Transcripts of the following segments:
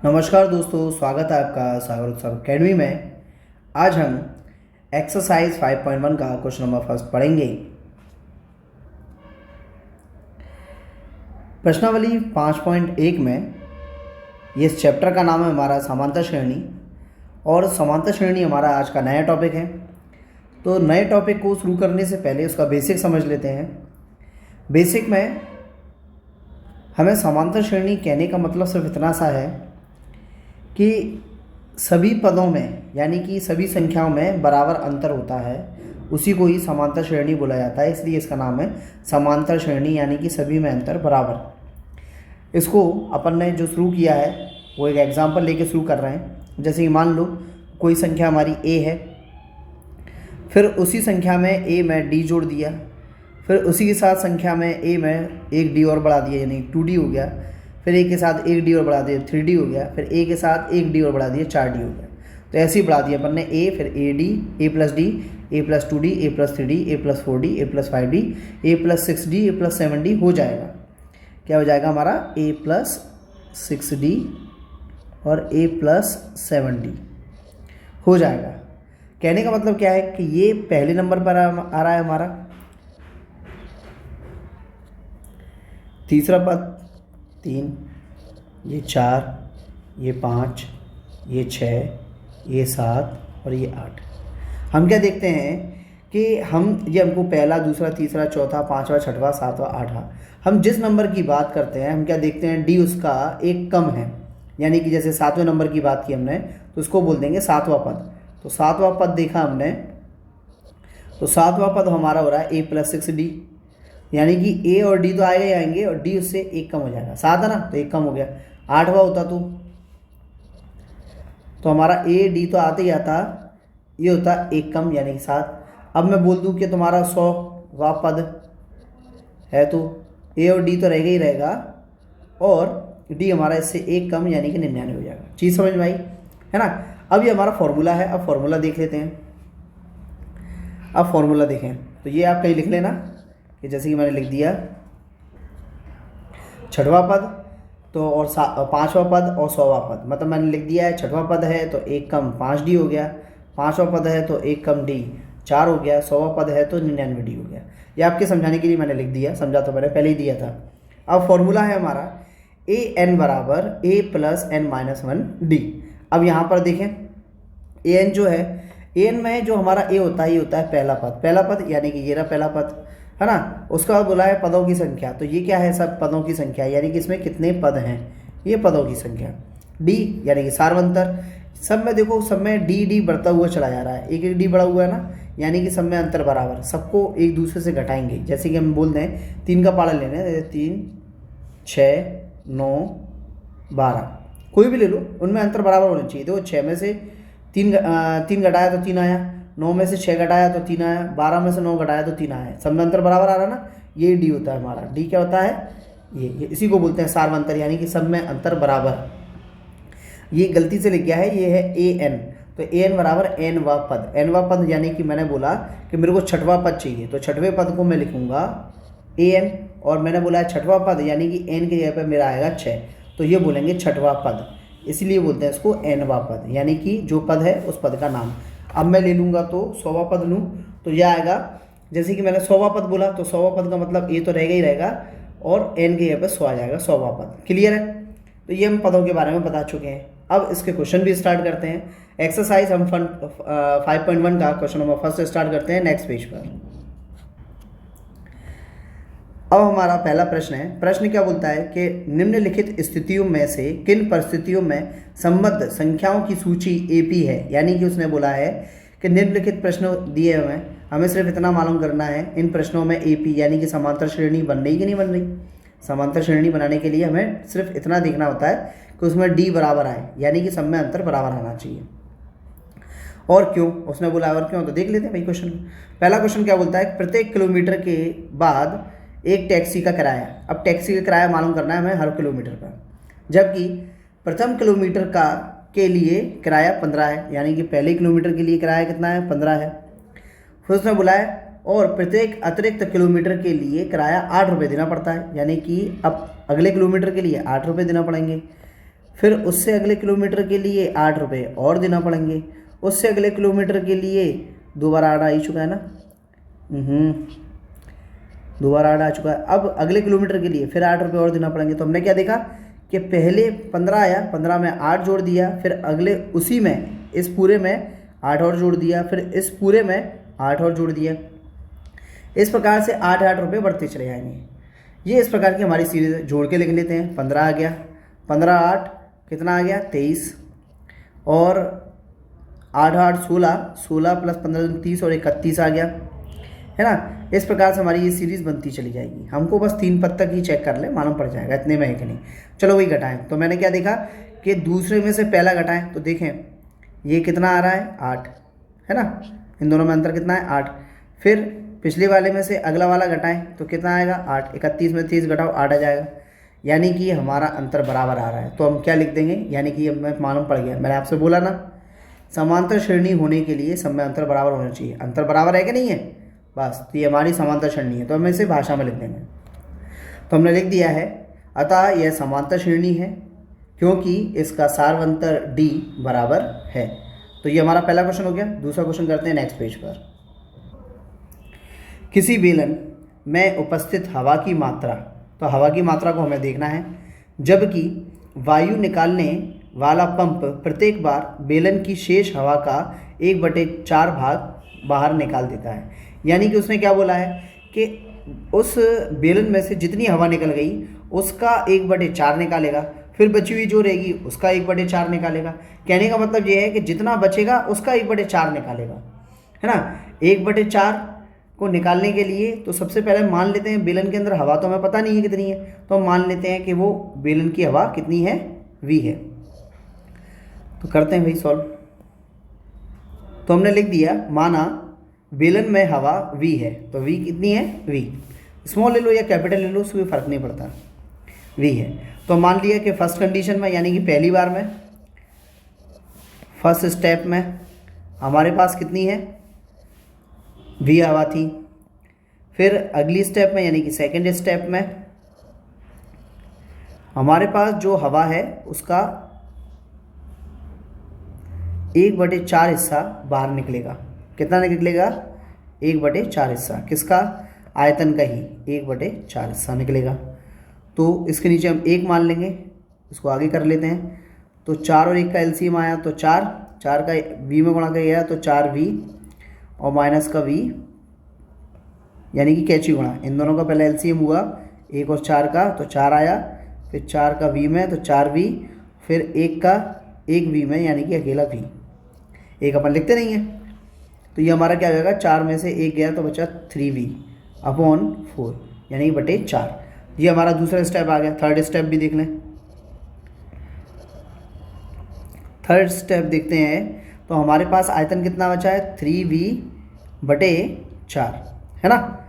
नमस्कार दोस्तों, स्वागत है आपका सागर उत्सव अकेडमी में। आज हम एक्सरसाइज 5.1 का क्वेश्चन नंबर फर्स्ट पढ़ेंगे। प्रश्नावली 5.1 में ये इस चैप्टर का नाम है हमारा समांतर श्रेणी, और समांतर श्रेणी हमारा आज का नया टॉपिक है। तो नए टॉपिक को शुरू करने से पहले उसका बेसिक समझ लेते हैं। बेसिक में हमें समांतर श्रेणी कहने का मतलब सिर्फ इतना सा है कि सभी पदों में यानी कि सभी संख्याओं में बराबर अंतर होता है, उसी को ही समांतर श्रेणी बोला जाता है। इसलिए इसका नाम है समांतर श्रेणी, यानी कि सभी में अंतर बराबर। इसको अपन ने जो शुरू किया है वो एक एग्जांपल लेके शुरू कर रहे हैं। जैसे कि मान लो कोई संख्या हमारी a है, फिर उसी संख्या में a में d जोड़ दिया, फिर उसी के साथ संख्या में a में एक d और बढ़ा दिया यानी 2d हो गया, फिर a के साथ एक d और बढ़ा दिया 3d हो गया, फिर a के साथ एक d और बढ़ा दिया 4d हो गया। तो ऐसे ही बढ़ा दिया अपन ने a, फिर ad, a plus d, a plus 2d, a plus 3d, a plus 4d, a plus 5d, a plus 6d, a plus 7d हो जाएगा। क्या हो जाएगा हमारा a प्लस 6d और a प्लस 7d हो जाएगा। कहने का मतलब क्या है कि ये पहले नंबर पर आ रहा है हमारा, तीसरा पद 3, ये 4, ये 5, ये 6, ये 7 और ये 8। हम क्या देखते हैं कि ये हमको पहला, दूसरा, तीसरा, चौथा, पाँचवा, छठवां, सातवां, आठवां, हम जिस नंबर की बात करते हैं हम क्या देखते हैं, डी उसका एक कम है। यानी कि जैसे 7वें नंबर की बात की हमने तो उसको बोल देंगे 7वां पद। तो 7वां पद देखा हमने, तो 7वां पद हमारा हो रहा है a प्लस 6d, यानी कि a और d तो आएगा ही आएंगे और d उससे एक कम हो जाएगा। 7 है ना, तो एक कम हो गया। 8वां होता तो हमारा a d तो आते ही आता, ये होता एक कम यानी कि 7। अब मैं बोल दूं कि तुम्हारा 100वां पद है तो a और d तो रहेगा ही रहेगा और d हमारा इससे एक कम यानी कि 99 हो जाएगा। चीज़ समझ में आई है ना। अब ये हमारा फॉर्मूला है। अब फॉर्मूला देख लेते हैं। अब फॉर्मूला देखें तो ये आप कहीं लिख लेना कि जैसे कि मैंने लिख दिया 6वां पद तो और 5वां पद और 100वां पद, मतलब मैंने लिख दिया है 6वां पद है तो एक कम 5d हो गया, 5वां पद है तो एक कम d 4 हो गया, 100वां पद है तो 99d हो गया। ये आपके समझाने के लिए मैंने लिख दिया, समझा तो मैंने पहले ही दिया था। अब फॉर्मूला है हमारा an बराबर a plus n minus 1d। अब यहाँ पर देखें an जो है, an में जो हमारा a होता है ये होता है पहला पद यानी कि ये रहा पहला पद है ना। उसके बाद बोला है पदों की संख्या, तो ये क्या है, सब पदों की संख्या यानी कि इसमें कितने पद हैं, ये पदों की संख्या। d यानी कि सार्वंतर, सब में देखो सब में डी बढ़ता हुआ चला जा रहा है, एक एक डी बढ़ा हुआ है ना, यानी कि सब में अंतर बराबर, सबको एक दूसरे से घटाएंगे। जैसे कि हम बोल दें 3 का पाड़ा लेना है, 3, 6, 9, 12 कोई भी ले लो, उनमें अंतर बराबर होना चाहिए। देखो 6 में से 3 घटाया तो 3 आया, 9 में से 6 घटाया तो 3 आया, 12 में से 9 घटाया तो 3 आया, सब में अंतर बराबर आ रहा है ना। ये डी होता है हमारा। डी क्या होता है, ये इसी को बोलते हैं सार्वंतर, यानी कि सब में अंतर बराबर। ये गलती से लिख गया है, ये है ए एन, तो ए एन बराबर nवां पद। nवां पद यानी कि मैंने बोला कि मेरे को 6वां पद चाहिए, तो 6वें पद को मैं लिखूंगा ए एन, और मैंने बोला है 6वां पद यानी कि n के जगह पे मेरा आएगा 6, तो ये बोलेंगे 6वां पद, इसलिए बोलते हैं इसको nवां पद, यानी कि जो पद है उस पद का नाम। अब मैं ले लूँगा तो 100वां पद लूँ तो यह आएगा, जैसे कि मैंने 100वां पद बोला तो 100वां पद का मतलब ए तो रहेगा ही रहेगा और n के जगह पे 100 आ जाएगा, 100वां पद। क्लियर है। तो ये हम पदों के बारे में बता चुके हैं। अब इसके क्वेश्चन भी स्टार्ट करते हैं। एक्सरसाइज हम 5.1 का क्वेश्चन नंबर फर्स्ट स्टार्ट करते हैं नेक्स्ट पेज पर। अब हमारा पहला प्रश्न है। प्रश्न क्या बोलता है कि निम्नलिखित स्थितियों में से किन परिस्थितियों में संबद्ध संख्याओं की सूची एपी है। यानी कि उसने बोला है कि निम्नलिखित प्रश्न दिए हुए हैं, हमें सिर्फ इतना मालूम करना है इन प्रश्नों में एपी यानी कि समांतर श्रेणी बन रही कि नहीं बन रही। समांतर श्रेणी बनाने के लिए हमें सिर्फ इतना देखना होता है कि उसमें डी बराबर आए, यानी कि सब में अंतर बराबर आना चाहिए। और क्यों, उसने बोला और क्यों, तो देख लेते हैं भाई क्वेश्चन। पहला क्वेश्चन क्या बोलता है, प्रत्येक किलोमीटर के बाद एक टैक्सी का किराया। अब टैक्सी का किराया मालूम करना है हमें हर किलोमीटर पर, जबकि प्रथम किलोमीटर के लिए किराया 15 है, यानी कि पहले किलोमीटर के लिए किराया कितना है, 15 है। फिर उसने बोला है और प्रत्येक अतिरिक्त किलोमीटर के लिए किराया 8 रुपये देना पड़ता है, यानी कि अब अगले किलोमीटर के लिए 8 रुपये देना पड़ेंगे। फिर उससे अगले किलोमीटर के लिए 8 रुपये और देना पड़ेंगे, उससे अगले किलोमीटर के लिए दोबारा 8 आ ही चुका है ना, दोबारा 8 आ चुका है। अब अगले किलोमीटर के लिए फिर 8 रुपये और देना पड़ेंगे। तो हमने क्या देखा कि पहले 15 आया, 15 में 8 जोड़ दिया, फिर अगले उसी में इस पूरे में 8 और जोड़ दिया, फिर इस पूरे में 8 और जोड़ दिया। इस प्रकार से 8 रुपये बढ़ते चले जाएंगे। ये इस प्रकार की हमारी सीरीज जोड़ के लिख लेते हैं। 15 आ गया, 15 8 कितना आ गया 23, और 8 8 16, 16 प्लस 15 30 और 31 आ गया, है ना। इस प्रकार से हमारी ये सीरीज़ बनती चली जाएगी। हमको बस 3 पद तक ही चेक कर ले, मालूम पड़ जाएगा इतने में है कि नहीं। चलो वही घटाएं। तो मैंने क्या देखा कि दूसरे में से पहला घटाएं, तो देखें ये कितना आ रहा है 8, है ना, इन दोनों में अंतर कितना है 8। फिर पिछले वाले में से अगला वाला घटाएं तो कितना आएगा 8, 31 में 30 घटाओ 8 आ जाएगा, यानी कि हमारा अंतर बराबर आ रहा है। तो हम क्या लिख देंगे, यानी कि हमें मालूम पड़ गया, मैंने आपसे बोला ना समांतर श्रेणी होने के लिए सब में अंतर बराबर होना चाहिए। अंतर बराबर है कि नहीं है, बस तो ये हमारी समांतर श्रेणी है। तो हम इसे भाषा में लिख देंगे। तो हमने लिख दिया है, अतः यह समांतर श्रेणी है क्योंकि इसका सार्वंतर d बराबर है। तो ये हमारा पहला क्वेश्चन हो गया। दूसरा क्वेश्चन करते हैं नेक्स्ट पेज पर। किसी बेलन में उपस्थित हवा की मात्रा, तो हवा की मात्रा को हमें देखना है, जबकि वायु निकालने वाला पंप प्रत्येक बार बेलन की शेष हवा का 1/4 भाग बाहर निकाल देता है। यानी कि उसने क्या बोला है कि उस बेलन में से जितनी हवा निकल गई उसका 1/4 निकालेगा, फिर बची हुई जो रहेगी उसका 1/4 निकालेगा। कहने का मतलब ये है कि जितना बचेगा उसका 1/4 निकालेगा, है ना। 1/4 को निकालने के लिए तो सबसे पहले मान लेते हैं बेलन के अंदर हवा तो हमें पता नहीं है कितनी है, तो हम मान लेते हैं कि वो बेलन की हवा कितनी है, v है। तो करते हैं भाई सॉल्व। तो हमने लिख दिया, माना बेलन में हवा v है, तो v कितनी है, v स्मॉल ले लो या कैपिटल ले लो, उससे कोई फर्क नहीं पड़ता, v है। तो मान लिया कि फर्स्ट कंडीशन में यानी कि पहली बार में फर्स्ट स्टेप में हमारे पास कितनी है, v हवा थी। फिर अगली स्टेप में यानी कि सेकंड स्टेप में हमारे पास जो हवा है उसका 1/4 हिस्सा बाहर निकलेगा। कितना निकलेगा, 1/4 हिस्सा, किसका, आयतन का ही 1/4 हिस्सा निकलेगा। तो इसके नीचे हम 1 मान लेंगे, इसको आगे कर लेते हैं। तो 4 और 1 का एलसीएम आया तो 4, 4 का v में गुणा कर गया तो 4v और माइनस का v यानी कि कैची गुणा, इन दोनों का पहले एलसीएम हुआ 1 और 4 का तो 4 आया, फिर 4 का v में तो 4v, फिर 1 का 1v में यानी कि अकेला v, एक अपन लिखते नहीं है। तो ये हमारा क्या हो जाएगा, 4 में से 1 गया तो बचा 3v अपॉन 4 यानी कि /4। ये हमारा दूसरा स्टेप आ गया। थर्ड स्टेप भी देख लें। थर्ड स्टेप देखते हैं तो हमारे पास आयतन कितना बचा है, 3v/4, है ना।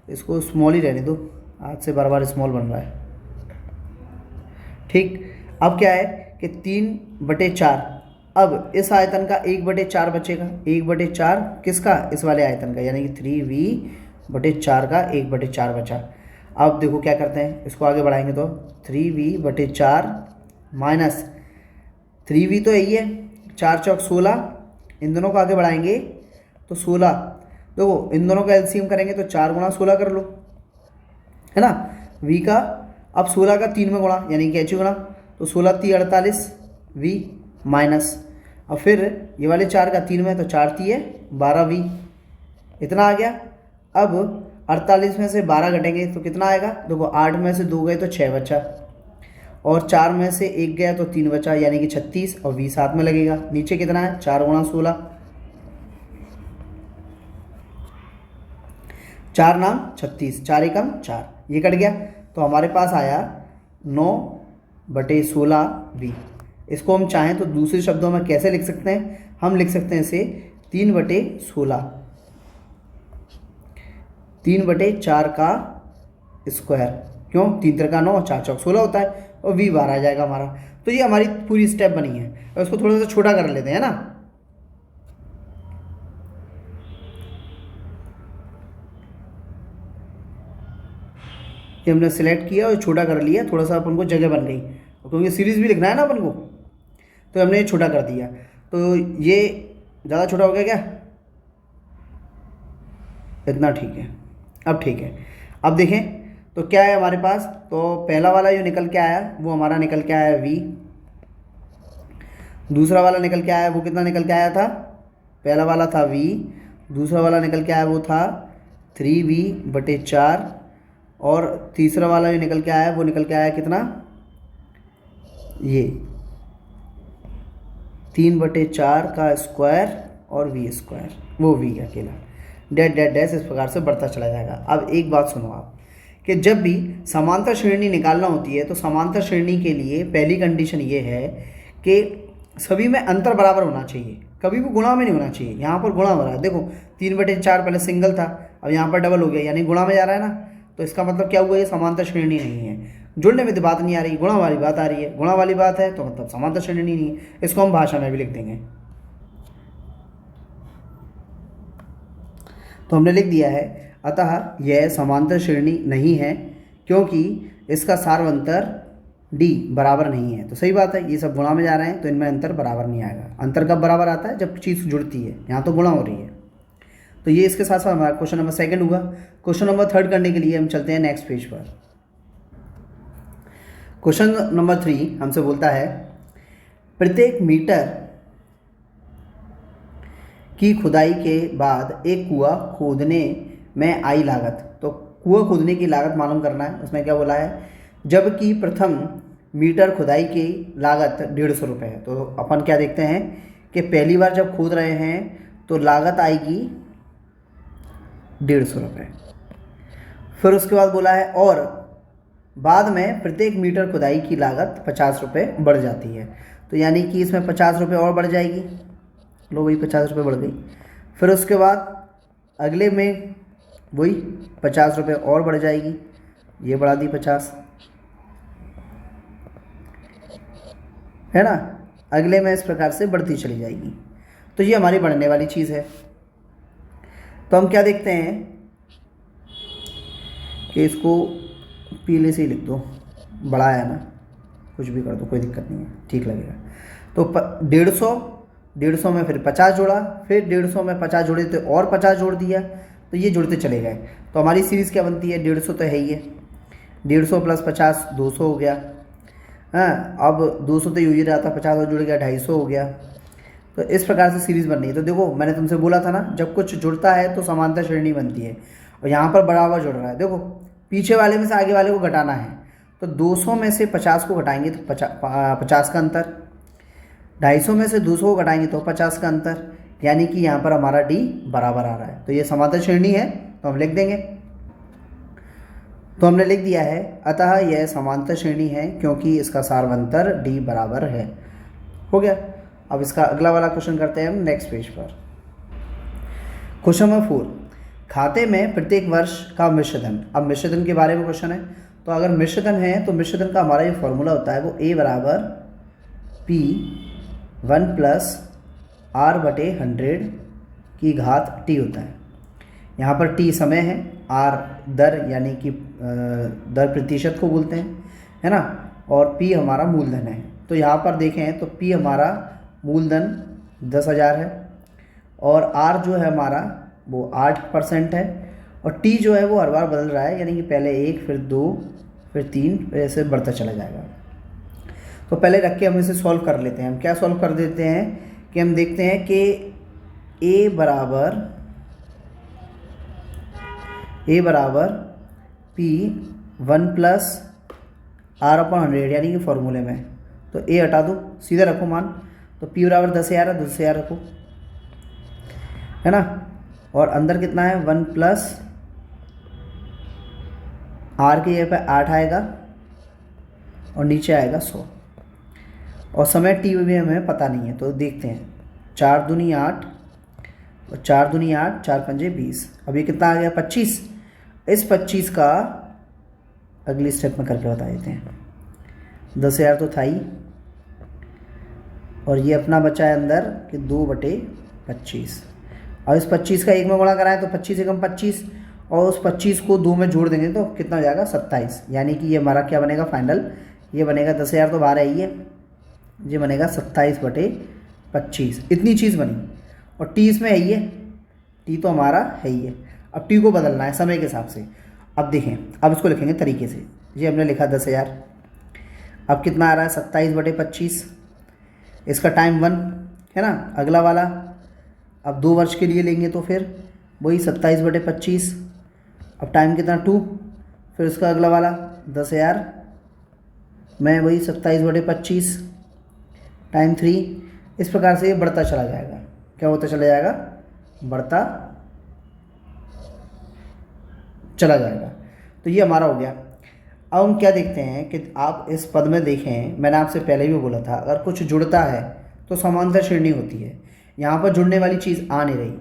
इसको स्मॉल ही रहने दो, आज से बार बार स्मॉल बन रहा है, ठीक। अब क्या है कि 3/4, अब इस आयतन का 1/4 बचेगा, 1/4 किसका, इस वाले आयतन का, यानी कि 3v/4 का 1/4 बचा। अब देखो क्या करते हैं, इसको आगे बढ़ाएंगे तो 3v/4 माइनस 3v तो यही है, 4 चौक 16, इन दोनों को आगे बढ़ाएंगे तो 16, देखो इन दोनों का एलसीएम करेंगे तो 4 गुणा 16 कर लो, है ना। v का अब 16 का 3 में गुणा यानी कि h गुणा, तो 16 3 48 v माइनस, और फिर ये वाले 4 का 3 में तो 4 3 12v, इतना आ गया। अब 48 में से 12 घटेंगे तो कितना आएगा, देखो 8 में से 2 गए तो 6 बचा, और 4 में से 1 गया तो 3 बचा यानी कि 36, और v साथ में लगेगा। नीचे कितना है, 4 गुणा 16, 4 नाम 36, 4 एकम 4, ये कट गया। तो हमारे पास आया 9/16v। इसको हम चाहें तो दूसरे शब्दों में कैसे लिख सकते हैं, हम लिख सकते हैं इसे 3/16, 3/4 का स्क्वायर, क्यों, 3 3 9 4 चौक 16 होता है, और v बाहर आ जाएगा हमारा। तो ये हमारी पूरी स्टेप बनी है, और इसको थोड़ा सा छोटा कर लेते हैं ना। ये हमने सिलेक्ट किया और छोटा कर लिया, थोड़ा सा अपन को जगह बन गई। क्योंकि सीरीज़ भी लिखना है ना अपन को, तो हमने ये छोटा कर दिया। तो ये ज़्यादा छोटा हो गया क्या, इतना ठीक है। अब ठीक है, अब देखें तो क्या है हमारे पास, तो पहला वाला जो निकल के आया वो हमारा निकल के आया v, दूसरा वाला निकल के आया वो कितना निकल के आया था, पहला वाला था v, दूसरा वाला निकल के आया वो था 3v/4, और तीसरा वाला जो निकल के आया वो निकल के आया कितना, ये 3/4 का स्क्वायर और v², वो v अकेला, डैश डैश डैश इस प्रकार से बढ़ता चला जाएगा। अब एक बात सुनो आप, कि जब भी समांतर श्रेणी निकालना होती है तो समांतर श्रेणी के लिए पहली कंडीशन ये है कि सभी में अंतर बराबर होना चाहिए, कभी भी गुणा में नहीं होना चाहिए। यहाँ पर गुणा हो रहा है, देखो 3/4 पहले सिंगल था, अब यहाँ पर डबल हो गया, यानी गुणा में जा रहा है ना, तो इसका मतलब क्या हुआ, ये समांतर श्रेणी नहीं है। जुड़ने में तो बात नहीं आ रही, गुणा वाली बात आ रही है, गुणा वाली बात है तो मतलब समांतर श्रेणी नहीं है। इसको हम भाषा में भी लिख देंगे, तो हमने लिख दिया है अतः यह समांतर श्रेणी नहीं है क्योंकि इसका सार्वंतर d बराबर नहीं है। तो सही बात है, ये सब गुणा में जा रहे हैं तो इनमें अंतर बराबर नहीं आएगा। अंतर कब बराबर आता है, जब चीज़ जुड़ती है, यहाँ तो गुणा हो रही है। तो ये इसके साथ साथ हमारा क्वेश्चन नंबर 2 हुआ। क्वेश्चन नंबर 3 करने के लिए हम चलते हैं नेक्स्ट पेज पर। क्वेश्चन नंबर 3 हमसे बोलता है प्रत्येक मीटर की खुदाई के बाद एक कुआं खोदने में आई लागत, तो कुआं खोदने की लागत मालूम करना है। उसमें क्या बोला है, जबकि प्रथम मीटर खुदाई की लागत 150 रुपये है। तो अपन क्या देखते हैं कि पहली बार जब खोद रहे हैं तो लागत आएगी 150 रुपये। फिर उसके बाद बोला है और बाद में प्रत्येक मीटर खुदाई की लागत 50 रुपये बढ़ जाती है। तो यानी कि इसमें 50 रुपये और बढ़ जाएगी, लो वही 50 रुपये बढ़ गई। फिर उसके बाद अगले में वही 50 रुपये और बढ़ जाएगी, ये बढ़ा दी 50, है ना। अगले में इस प्रकार से बढ़ती चली जाएगी। तो ये हमारी बढ़ने वाली चीज़ है। तो हम क्या देखते हैं कि इसको पीले से ही लिख दो, बड़ा है ना, कुछ भी कर दो, कोई दिक्कत नहीं है, ठीक लगेगा। तो 150 में फिर 50 जोड़ा, फिर 150 में 50 जोड़े तो और 50 जोड़ दिया, तो ये जुड़ते चले गए। तो हमारी सीरीज़ क्या बनती है, 150 तो है ही है, 150 + 50 200 हो गया। हाँ, अब 200 तो यूँ ही रहा था, 50 और जुड़ गया 250 हो गया। तो इस प्रकार से सीरीज़ बन रही है। तो देखो मैंने तुमसे बोला था ना, जब कुछ जुड़ता है तो समांतर श्रेणी बनती है, और यहाँ पर बराबर जुड़ रहा है। देखो पीछे वाले में से आगे वाले को घटाना है, तो 200 में से 50 को घटाएंगे तो 50 का अंतर, 250 में से 200 को घटाएंगे तो 50 का अंतर, यानी कि यहाँ पर हमारा d बराबर आ रहा है। तो ये समांतर श्रेणी है, तो हम लिख देंगे। तो हमने लिख दिया है अतः यह समांतर श्रेणी है क्योंकि इसका सार्वंतर d बराबर है। हो गया। अब इसका अगला वाला क्वेश्चन करते हैं हम नेक्स्ट पेज पर। क्वेश्चन नंबर 4, खाते में प्रत्येक वर्ष का मिश्रधन। अब मिश्रधन के बारे में क्वेश्चन है। तो अगर मिश्रधन है तो मिश्रधन का हमारा जो फॉर्मूला होता है वो a = P1 + R/100 की घात t होता है। यहाँ पर t समय है, r दर यानी कि दर प्रतिशत को बोलते हैं, है ना, और p हमारा मूलधन है। तो यहाँ पर देखें तो p हमारा मूलधन 10,000 है, और r जो है हमारा वो 8% है, और t जो है वो हर बार बदल रहा है, यानी कि पहले 1 फिर 2 फिर 3 फिर ऐसे बढ़ता चला जाएगा। तो पहले रख के हम इसे सॉल्व कर लेते हैं। हम क्या सॉल्व कर देते हैं कि हम देखते हैं कि a बराबर P1 + R/100 यानी कि फॉर्मूले में, तो a हटा दो, सीधा रखो मान, तो P बराबर 10,000 है, 10,000 रखो, है ना, और अंदर कितना है 1 + R के ये पे 8 आएगा, और नीचे आएगा 100, और समय t भी हमें पता नहीं है। तो देखते हैं, 4 दूनी 8 और 4 दूनी 8, 4 पंजे 20, अब ये कितना आ गया 25। इस 25 का अगली स्टेप में करके बता देते हैं। 10,000 तो था ही, और ये अपना बचा है अंदर कि 2/25, और इस 25 का 1 में गुणा कराएं तो 25 × 25, और उस 25 को 2 में जोड़ देंगे तो कितना हो जाएगा 27, यानी कि ये हमारा क्या बनेगा फाइनल, ये बनेगा 10,000 तो बाहर है ही है, ये बनेगा 27/25, इतनी चीज़ बनी। और टी इसमें है ही है, टी तो हमारा है ही है। अब टी को बदलना है समय के हिसाब से। अब देखें, अब इसको लिखेंगे तरीके से। ये हमने लिखा 10,000, अब कितना आ रहा है 27/25, इसका टाइम 1 है ना, अगला वाला। अब 2 वर्ष के लिए लेंगे तो फिर वही 27/25, अब टाइम कितना 2, फिर उसका अगला वाला 10,000 में वही 27/25 टाइम 3। इस प्रकार से ये बढ़ता चला जाएगा। क्या होता चला जाएगा? बढ़ता चला जाएगा। तो ये हमारा हो गया। अब हम क्या देखते हैं कि आप इस पद में देखें, मैंने आपसे पहले भी बोला था, अगर कुछ जुड़ता है तो समांतर श्रेणी होती है। यहाँ पर जुड़ने वाली चीज़ आ नहीं रही।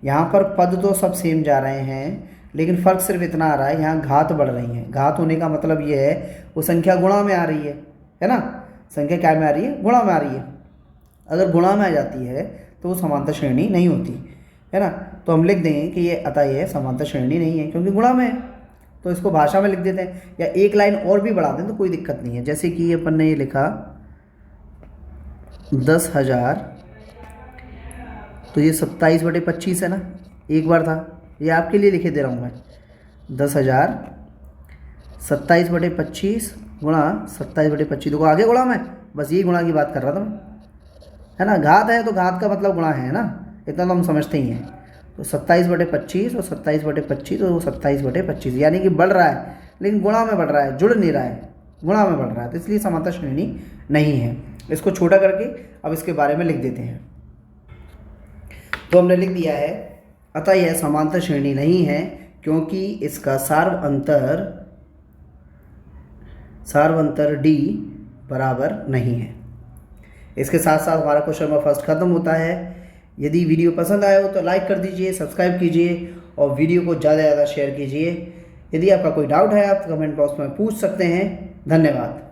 यहाँ पर पद तो सब सेम जा रहे हैं, लेकिन फ़र्क सिर्फ इतना आ रहा है, यहाँ घात बढ़ रही है। घात होने का मतलब ये है वो संख्या गुणा में आ रही है ना। संख्या क्या में आ रही है? गुणा में आ रही है। अगर गुणा में आ जाती है तो वो समांतर श्रेणी नहीं होती है ना। तो हम लिख देंगे कि ये अतः ये समांतर श्रेणी नहीं है, क्योंकि गुणा में है। तो इसको भाषा में लिख देते हैं, या एक लाइन और भी बढ़ा दें तो कोई दिक्कत नहीं है। जैसे कि अपन ने ये लिखा 10,000, तो ये 27/25 है ना, एक बार था, ये आपके लिए लिखे दे रहा हूँ मैं। 10,000 27/25 गुणा 27/25, देखो आगे गुणा में, बस यही गुणा की बात कर रहा था मैं, है ना। घात है तो घात का मतलब गुणा है ना, इतना तो हम समझते ही हैं। तो 27/25 और 27/25, तो वो 27/25 यानी कि बढ़ रहा है, लेकिन गुणा में बढ़ रहा है, जुड़ नहीं रहा है, गुणा में बढ़ रहा है। तो इसलिए समांतर श्रेणी नहीं है। इसको छोटा करके अब इसके बारे में लिख देते हैं। तो हमने लिख दिया है, अतः यह समांतर श्रेणी नहीं है क्योंकि इसका सार्वअंतर d बराबर नहीं है। इसके साथ साथ हमारा क्वेश्चन नंबर फर्स्ट खत्म होता है। यदि वीडियो पसंद आया हो तो लाइक कर दीजिए, सब्सक्राइब कीजिए और वीडियो को ज़्यादा से ज़्यादा शेयर कीजिए। यदि आपका कोई डाउट है आप कमेंट बॉक्स में पूछ सकते हैं। धन्यवाद।